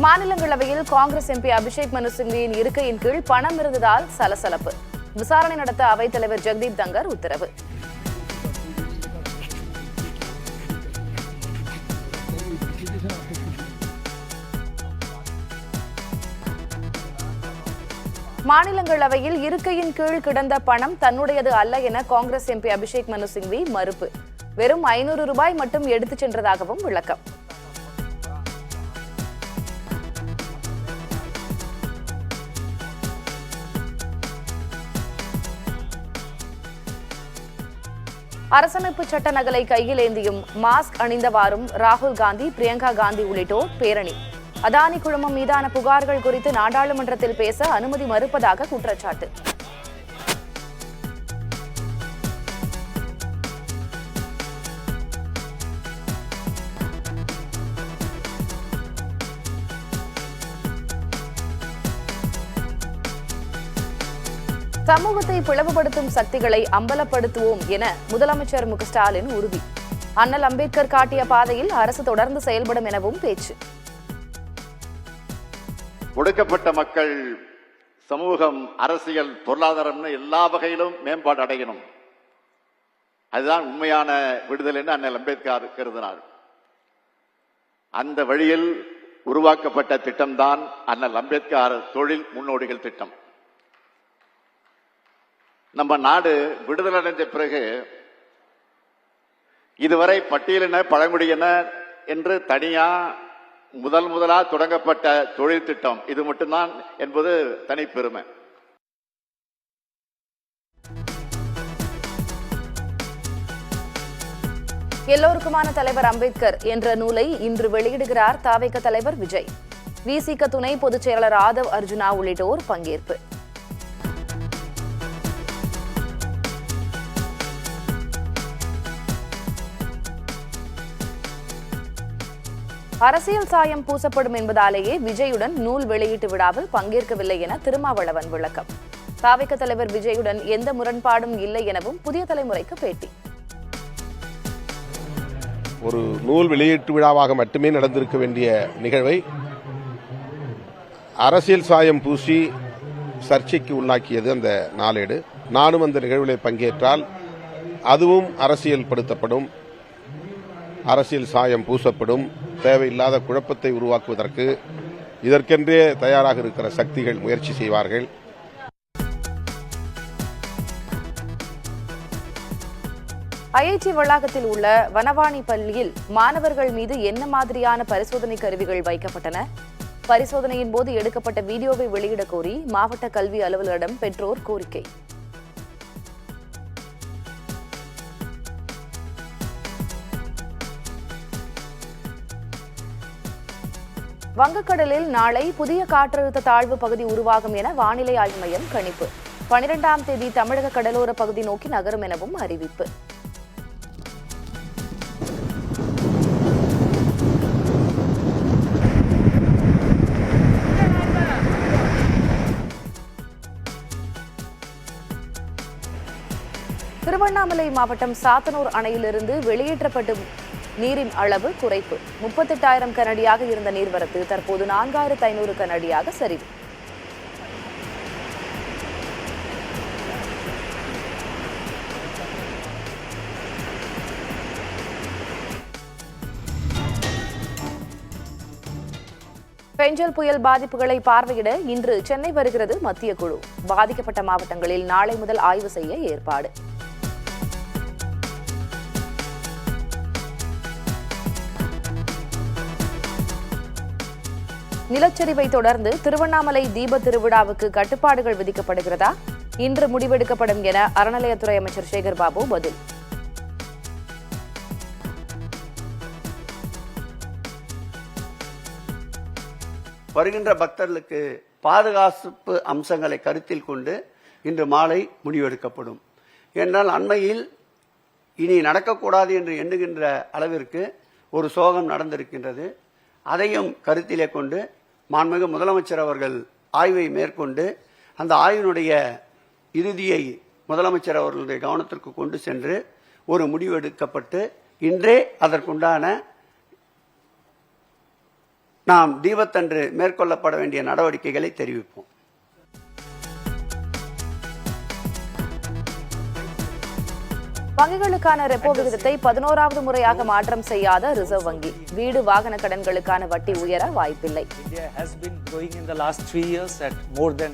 மாநிலங்களவையில் காங்கிரஸ் எம்பி அபிஷேக் மனு சிங்வியின் இருக்கையின் கீழ் பணம் இருந்ததால் சலசலப்பு. விசாரணை நடத்த அவைத் தலைவர் ஜெகதீப் தங்கர் உத்தரவு. மாநிலங்களவையில் இருக்கையின் கீழ் கிடந்த பணம் தன்னுடையது அல்ல என காங்கிரஸ் எம்பி அபிஷேக் மனு சிங்வி மறுப்பு. வெறும் 500 ரூபாய் மட்டும் எடுத்துச் சென்றதாகவும் விளக்கம். அரசமைப்பு சட்ட நகலை கையில் ஏந்தியும் மாஸ்க் அணிந்தவாறும் ராகுல் காந்தி, பிரியங்கா காந்தி உள்ளிட்டோர் பேரணி. அதானி குழுமம் மீதான புகார்கள் குறித்து நாடாளுமன்றத்தில் பேச அனுமதி மறுப்பதாக குற்றச்சாட்டு. சமூகத்தை பிளவுபடுத்தும் சக்திகளை அம்பலப்படுத்துவோம் என முதலமைச்சர் மு க ஸ்டாலின் உறுதி. அண்ணல் அம்பேத்கர் காட்டிய பாதையில் அரசு தொடர்ந்து செயல்படும் எனவும் பேச்சு. ஒடுக்கப்பட்ட மக்கள் சமூகம், அரசியல், பொருளாதாரம்னு எல்லா வகையிலும் மேம்பாடு அடையணும். அதுதான் உண்மையான விடுதலை என்று அண்ணல் அம்பேத்கர் கருதினார். அந்த வழியில் உருவாக்கப்பட்ட திட்டம்தான் அண்ணல் அம்பேத்கர் தொழில் முன்னோடிகள் திட்டம். நம்ம நாடு விடுதலை அடைந்த பிறகு இதுவரை பட்டியலின, பழங்குடியின என்று தனியா முதலா தொடங்கப்பட்ட தொழில் திட்டம் இது மட்டும்தான் என்பது தனிப்பெருமை. எல்லோருக்குமான தலைவர் அம்பேத்கர் என்ற நூலை இன்று வெளியிடுகிறார் தவிக தலைவர் விஜய். விசிக துணை பொதுச் செயலாளர் ஆதவ் அர்ஜுனா உள்ளிட்டோர் பங்கேற்பு. அரசியல் சாயம் பூசப்படும் என்பதாலேயே விஜயுடன் நூல் வெளியீட்டு விழாவில் பங்கேற்கவில்லை என திருமாவளவன் விளக்கம். தவிக தலைவர் விஜயுடன் எந்த முரண்பாடும் இல்லை எனவும் புதிய தலைமுறைக்கு பேட்டி. ஒரு நூல் வெளியீட்டு விழாவாக மட்டுமே நடந்திருக்க வேண்டிய நிகழ்வை அரசியல் சாயம் பூசி சர்ச்சைக்கு உள்ளாக்கியது அந்த நாளேடு. நானும் அந்த நிகழ்வில் பங்கேற்றால் அதுவும் அரசியல் படுத்தப்படும், அரசியல் சாயம் பூசப்படும், தேவையில்லாத குழப்பத்தை உருவாக்குவதற்கு இதற்கென்றே தயாராக இருக்கிற சக்திகள் முயற்சி செய்வார்கள். ஐஐடி வளாகத்தில் உள்ள வனவாணி பள்ளியில் மாணவர்கள் மீது என்ன மாதிரியான பரிசோதனை கருவிகள் வைக்கப்பட்டன? பரிசோதனையின் போது எடுக்கப்பட்ட வீடியோவை வெளியிடக் கோரி மாவட்ட கல்வி அலுவலரிடம் பெற்றோர் கோரிக்கை. வங்கக்கடலில் நாளை புதிய காற்றழுத்த தாழ்வு பகுதி உருவாகும் என வானிலை ஆய்வு மையம் கணிப்பு. 12ஆம் தேதி தமிழக கடலோர பகுதி நோக்கி நகரும் எனவும் அறிவிப்பு. திருவண்ணாமலை மாவட்டம் சாத்தனூர் அணையிலிருந்து வெளியேற்றப்படும் நீரின் அளவு குறைப்பு. 38,000 கனஅடியாக இருந்த நீர்வரத்து தற்போது 4,500 கனஅடியாக சரிவு. பெஞ்சல் புயல் பாதிப்புகளை பார்வையிட இன்று சென்னை வருகிறது மத்திய குழு. பாதிக்கப்பட்ட மாவட்டங்களில் நாளை முதல் ஆய்வு செய்ய ஏற்பாடு. நிலச்சரிவை தொடர்ந்து திருவண்ணாமலை தீப திருவிழாவுக்கு கட்டுப்பாடுகள் விதிக்கப்படுகிறதா? இன்று முடிவெடுக்கப்படும் என அறநிலையத்துறை அமைச்சர் சேகர் பாபு பதில். வருகின்ற பக்தர்களுக்கு பாதுகாப்பு அம்சங்களை கருத்தில் கொண்டு இன்று மாலை முடிவெடுக்கப்படும். என்றால் அண்மையில் இனி நடக்கக்கூடாது என்று எண்ணுகின்ற அளவிற்கு ஒரு சோகம் நடந்திருக்கின்றது. அதையும் கருத்திலே கொண்டு மாண்புமிகு முதலமைச்சர் அவர்கள் ஆய்வை மேற்கொண்டு அந்த ஆய்வினுடைய இறுதியை முதலமைச்சர் அவர்களுடைய கவனத்திற்கு கொண்டு சென்று ஒரு முடிவெடுக்கப்பட்டு இன்றே அதற்குண்டான நாம் தீபத்தன்று மேற்கொள்ளப்பட வேண்டிய நடவடிக்கைகளை தெரிவிப்போம். வங்கிகளுக்கான ரெப்போ விகிதத்தை 11வது முறையாக மாற்றம் செய்யாத ரிசர்வ் வங்கி. வீடு வாகன கடன்களுக்கான வட்டி உயர வாய்ப்பில்லை. India has been growing in the last 3 years at more than